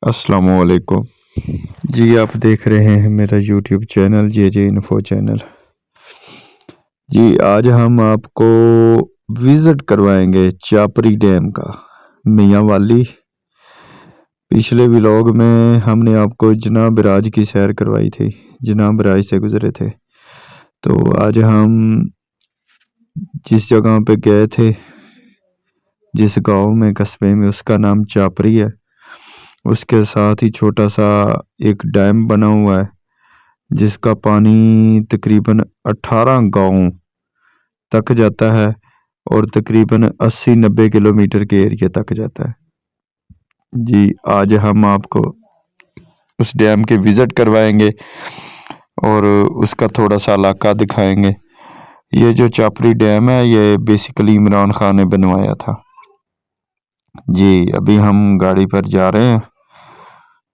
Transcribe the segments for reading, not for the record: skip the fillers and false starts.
السلام علیکم جی، آپ دیکھ رہے ہیں میرا یوٹیوب چینل جے انفو چینل۔ جی آج ہم آپ کو وزٹ کروائیں گے چاپری ڈیم کا میاں والی۔ پچھلے ولاگ میں ہم نے آپ کو جناب راج کی سیر کروائی تھی، جناب راج سے گزرے تھے۔ تو آج ہم جس جگہ پہ گئے تھے، جس گاؤں میں قصبے میں، اس کا نام چاپری ہے۔ اس کے ساتھ ہی چھوٹا سا ایک ڈیم بنا ہوا ہے جس کا پانی تقریباً 18 گاؤں تک جاتا ہے اور تقریباً 80-90 کلومیٹر کے ایریے تک جاتا ہے۔ جی آج ہم آپ کو اس ڈیم کے وزٹ کروائیں گے اور اس کا تھوڑا سا علاقہ دکھائیں گے۔ یہ جو چاپری ڈیم ہے یہ بیسیکلی عمران خان نے بنوایا تھا۔ جی ابھی ہم گاڑی پر جا رہے ہیں،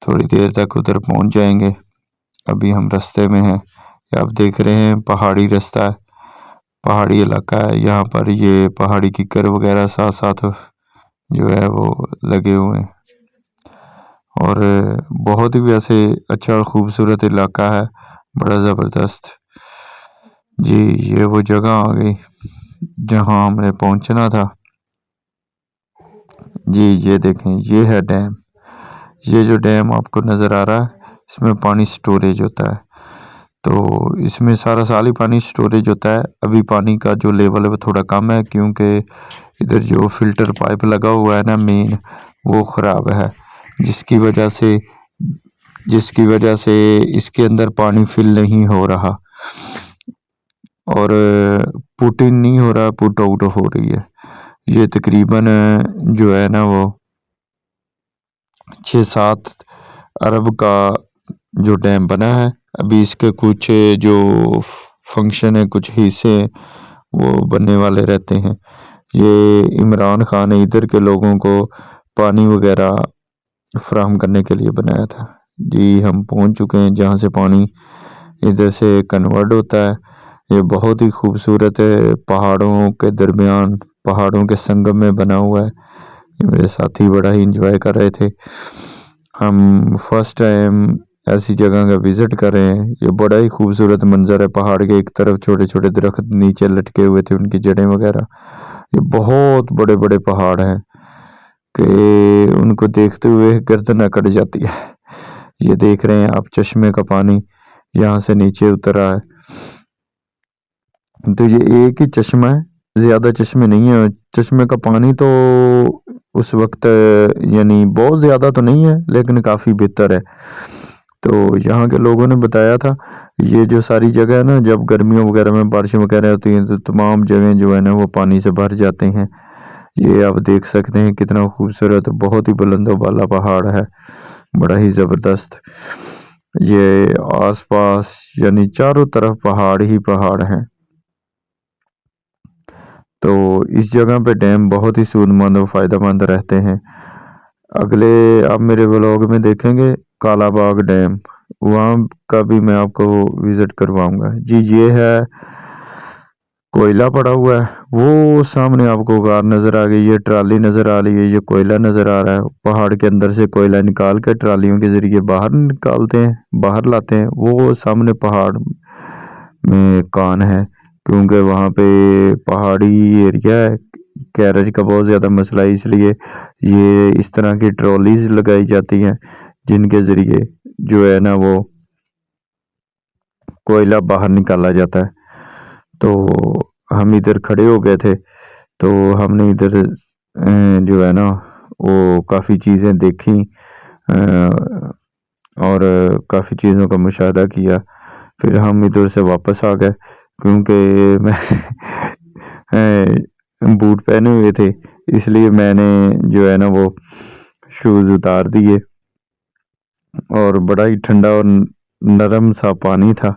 تھوڑی دیر تک ادھر پہنچ جائیں گے۔ ابھی ہم رستے میں ہیں، آپ دیکھ رہے ہیں پہاڑی رستہ ہے، پہاڑی علاقہ ہے۔ یہاں پر یہ پہاڑی ککر وغیرہ ساتھ ساتھ جو ہے وہ لگے ہوئے ہیں، اور بہت ہی ویسے اچھا اور خوبصورت علاقہ ہے، بڑا زبردست۔ جی یہ وہ جگہ آ گئی جہاں ہم نے پہنچنا تھا۔ جی یہ دیکھیں، یہ ہے ڈیم۔ یہ جو ڈیم آپ کو نظر آ رہا ہے اس میں پانی سٹوریج ہوتا ہے، تو اس میں سارا سال ہی پانی سٹوریج ہوتا ہے۔ ابھی پانی کا جو لیول ہے وہ تھوڑا کم ہے کیونکہ ادھر جو فلٹر پائپ لگا ہوا ہے نا مین، وہ خراب ہے، جس کی وجہ سے اس کے اندر پانی فل نہیں ہو رہا اور پٹ ان نہیں ہو رہا، پٹ آؤٹ ہو رہی ہے۔ یہ تقریباً جو ہے نا وہ 6-7 ارب کا جو ڈیم بنا ہے۔ ابھی اس کے کچھ جو فنکشن ہے، کچھ حصے ہیں وہ بننے والے رہتے ہیں۔ یہ عمران خان نے ادھر کے لوگوں کو پانی وغیرہ فراہم کرنے کے لیے بنایا تھا۔ جی ہم پہنچ چکے ہیں جہاں سے پانی ادھر سے کنورٹ ہوتا ہے۔ یہ بہت ہی خوبصورت ہے، پہاڑوں کے درمیان، پہاڑوں کے سنگم میں بنا ہوا ہے۔ یہ میرے ساتھی بڑا ہی انجوائے کر رہے تھے۔ ہم فرسٹ ٹائم ایسی جگہ کا وزٹ کر رہے ہیں۔ یہ بڑا ہی خوبصورت منظر ہے، پہاڑ کے ایک طرف چھوٹے چھوٹے درخت نیچے لٹکے ہوئے تھے، ان کی جڑیں وغیرہ۔ یہ بہت بڑے بڑے پہاڑ ہیں کہ ان کو دیکھتے ہوئے گردن اکڑ جاتی ہے۔ یہ دیکھ رہے ہیں آپ چشمے کا پانی یہاں سے نیچے اتر رہا ہے، تو یہ ایک ہی چشمہ ہے، زیادہ چشمے نہیں ہیں۔ چشمے کا پانی تو اس وقت یعنی بہت زیادہ تو نہیں ہے لیکن کافی بہتر ہے۔ تو یہاں کے لوگوں نے بتایا تھا یہ جو ساری جگہ ہے نا، جب گرمیوں وغیرہ میں بارشیں وغیرہ ہوتی ہیں تو تمام جگہیں جو ہے نا وہ پانی سے بھر جاتے ہیں۔ یہ آپ دیکھ سکتے ہیں کتنا خوبصورت، بہت ہی بلند و بالا پہاڑ ہے، بڑا ہی زبردست۔ یہ آس پاس یعنی چاروں طرف پہاڑ ہی پہاڑ ہیں۔ تو اس جگہ پہ ڈیم بہت ہی سود مند و فائدہ مند رہتے ہیں۔ اگلے آپ میرے ولاگ میں دیکھیں گے کالا باغ ڈیم، وہاں کا بھی میں آپ کو وزٹ کرواؤں گا۔ جی یہ ہے کوئلہ پڑا ہوا ہے، وہ سامنے آپ کو غار نظر آ گئی، یہ ٹرالی نظر آ رہی ہے، یہ کوئلہ نظر آ رہا ہے۔ پہاڑ کے اندر سے کوئلہ نکال کے ٹرالیوں کے ذریعے باہر نکالتے ہیں، باہر لاتے ہیں۔ وہ سامنے پہاڑ میں کان ہے کیونکہ وہاں پہ پہاڑی ایریا ہے، کیرج کا بہت زیادہ مسئلہ ہے، اس لیے یہ اس طرح کی ٹرالیز لگائی جاتی ہیں جن کے ذریعے جو ہے نا وہ کوئلہ باہر نکالا جاتا ہے۔ تو ہم ادھر کھڑے ہو گئے تھے، تو ہم نے ادھر جو ہے نا وہ کافی چیزیں دیکھیں اور کافی چیزوں کا مشاہدہ کیا۔ پھر ہم ادھر سے واپس آ گئے کیونکہ میں بوٹ پہنے ہوئے تھے، اس لیے میں نے جو ہے نا وہ شوز اتار دیے، اور بڑا ہی ٹھنڈا اور نرم سا پانی تھا،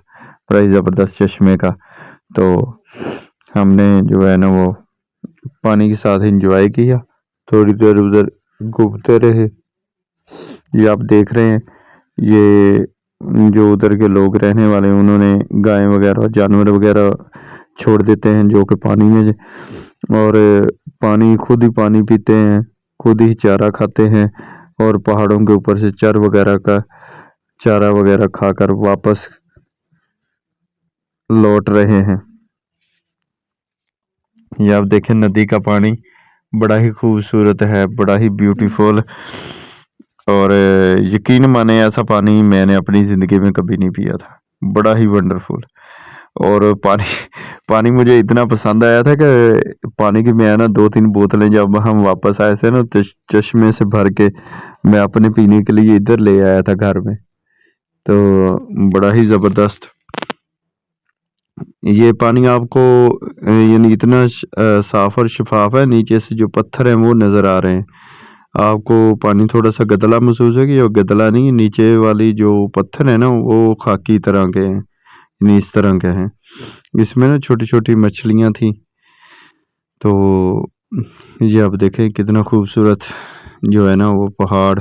بڑا ہی زبردست چشمے کا۔ تو ہم نے جو ہے نا وہ پانی کے ساتھ انجوائے کیا، تھوڑی دیر ادھر گھومتے رہے۔ یہ آپ دیکھ رہے ہیں یہ جو ادھر کے لوگ رہنے والے ہیں، انہوں نے گائے وغیرہ جانور وغیرہ چھوڑ دیتے ہیں جو کہ پانی میں، اور پانی خود ہی پانی پیتے ہیں، خود ہی چارہ کھاتے ہیں۔ اور پہاڑوں کے اوپر سے چارہ وغیرہ کھا کر واپس لوٹ رہے ہیں۔ یہ آپ دیکھیں ندی کا پانی بڑا ہی خوبصورت ہے، بڑا ہی بیوٹیفل، اور یقین مانے ایسا پانی میں نے اپنی زندگی میں کبھی نہیں پیا تھا، بڑا ہی ونڈرفل۔ اور پانی مجھے اتنا پسند آیا تھا کہ پانی کی میں نا 2-3 بوتلیں جب ہم واپس آئے تھے نا چشمے سے بھر کے میں اپنے پینے کے لیے ادھر لے آیا تھا گھر میں، تو بڑا ہی زبردست۔ یہ پانی آپ کو یعنی اتنا صاف اور شفاف ہے، نیچے سے جو پتھر ہیں وہ نظر آ رہے ہیں آپ کو۔ پانی تھوڑا سا گدلا محسوس ہے کہ یہ گدلا نہیں، نیچے والی جو پتھر ہیں نا وہ خاکی طرح کے ہیں، یعنی اس طرح کے ہیں۔ اس میں نا چھوٹی چھوٹی مچھلیاں تھیں۔ تو یہ آپ دیکھیں کتنا خوبصورت جو ہے نا وہ پہاڑ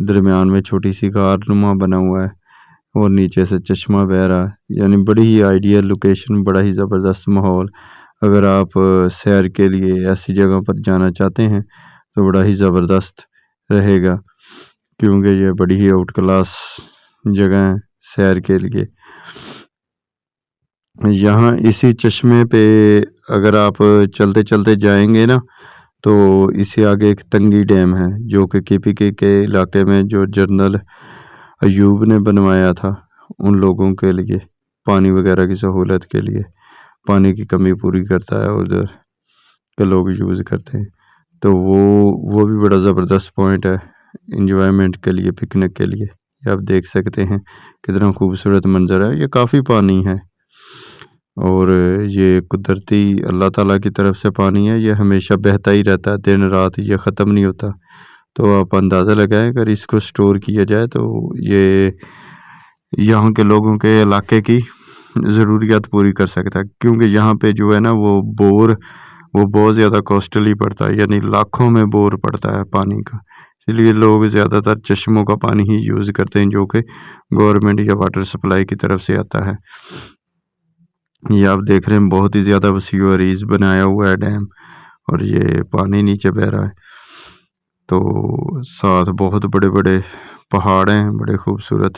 درمیان میں چھوٹی سی غار نما بنا ہوا ہے اور نیچے سے چشمہ بہ رہا ہے، یعنی بڑی ہی آئیڈیل لوکیشن، بڑا ہی زبردست ماحول۔ اگر آپ سیر کے لیے ایسی جگہ پر جانا چاہتے ہیں تو بڑا ہی زبردست رہے گا، کیونکہ یہ بڑی ہی آؤٹ کلاس جگہ ہے سیر کے لیے۔ یہاں اسی چشمے پہ اگر آپ چلتے چلتے جائیں گے نا تو اسی آگے ایک تنگی ڈیم ہے جو کہ KPK کے علاقے میں جو جنرل ایوب نے بنوایا تھا ان لوگوں کے لیے، پانی وغیرہ کی سہولت کے لیے، پانی کی کمی پوری کرتا ہے ادھر کے لوگ یوز کرتے ہیں۔ تو وہ بھی بڑا زبردست پوائنٹ ہے انجوائمنٹ کے لیے، پکنک کے لیے۔ یہ آپ دیکھ سکتے ہیں کتنا خوبصورت منظر ہے، یہ کافی پانی ہے اور یہ قدرتی اللہ تعالیٰ کی طرف سے پانی ہے، یہ ہمیشہ بہتا ہی رہتا ہے، دن رات یہ ختم نہیں ہوتا۔ تو آپ اندازہ لگائیں اگر اس کو سٹور کیا جائے تو یہ یہاں کے لوگوں کے علاقے کی ضروریات پوری کر سکتا ہے، کیونکہ یہاں پہ جو ہے نا وہ بہت زیادہ کوسٹلی پڑتا ہے، یعنی لاکھوں میں بور پڑتا ہے پانی کا، اس لیے لوگ زیادہ تر چشموں کا پانی ہی یوز کرتے ہیں جو کہ گورنمنٹ یا واٹر سپلائی کی طرف سے آتا ہے۔ یہ آپ دیکھ رہے ہیں بہت ہی زیادہ وسیع و عریض بنایا ہوا ہے ڈیم، اور یہ پانی نیچے بہ رہا ہے۔ تو ساتھ بہت بڑے بڑے پہاڑ ہیں، بڑے خوبصورت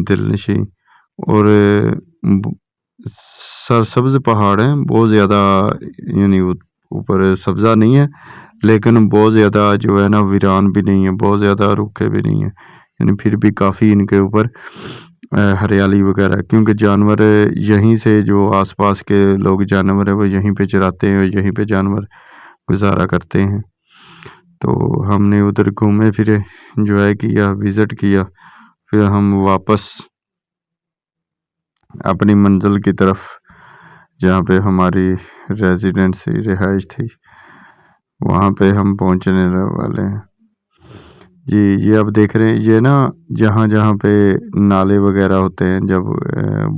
دل نشیں، اور سرسبز پہاڑ ہیں، بہت زیادہ یعنی اوپر سبزہ نہیں ہے لیکن بہت زیادہ جو ہے نا ویران بھی نہیں ہے، بہت زیادہ رکھے بھی نہیں ہیں، یعنی پھر بھی کافی ان کے اوپر ہریالی وغیرہ، کیونکہ جانور یہیں سے جو آس پاس کے لوگ جانور ہیں وہ یہیں پہ چراتے ہیں اور یہیں پہ جانور گزارا کرتے ہیں۔ تو ہم نے ادھر گھومے پھرے، انجوائے کیا، وزٹ کیا، پھر ہم واپس اپنی منزل کی طرف جہاں پہ ہماری ریزیڈنسی رہائش تھی وہاں پہ ہم پہنچنے والے ہیں۔ جی یہ آپ دیکھ رہے ہیں یہ نا جہاں جہاں پہ نالے وغیرہ ہوتے ہیں جب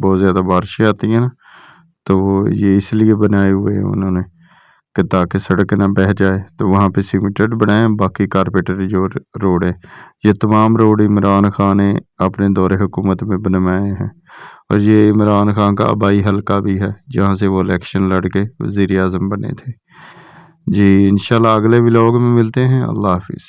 بہت زیادہ بارشیں آتی ہیں نا تو یہ اس لیے بنائے ہوئے ہیں انہوں نے کہ تاکہ سڑک نہ بہہ جائے، تو وہاں پہ سیمنٹڈ بنائے ہیں، باقی کارپیٹر جو روڈ ہے، یہ تمام روڈ عمران خان نے اپنے دور حکومت میں بنوائے ہیں، اور یہ عمران خان کا آبائی حلقہ بھی ہے جہاں سے وہ الیکشن لڑ کے وزیر اعظم بنے تھے۔ جی انشاءاللہ اگلے ولاگ میں ملتے ہیں، اللہ حافظ۔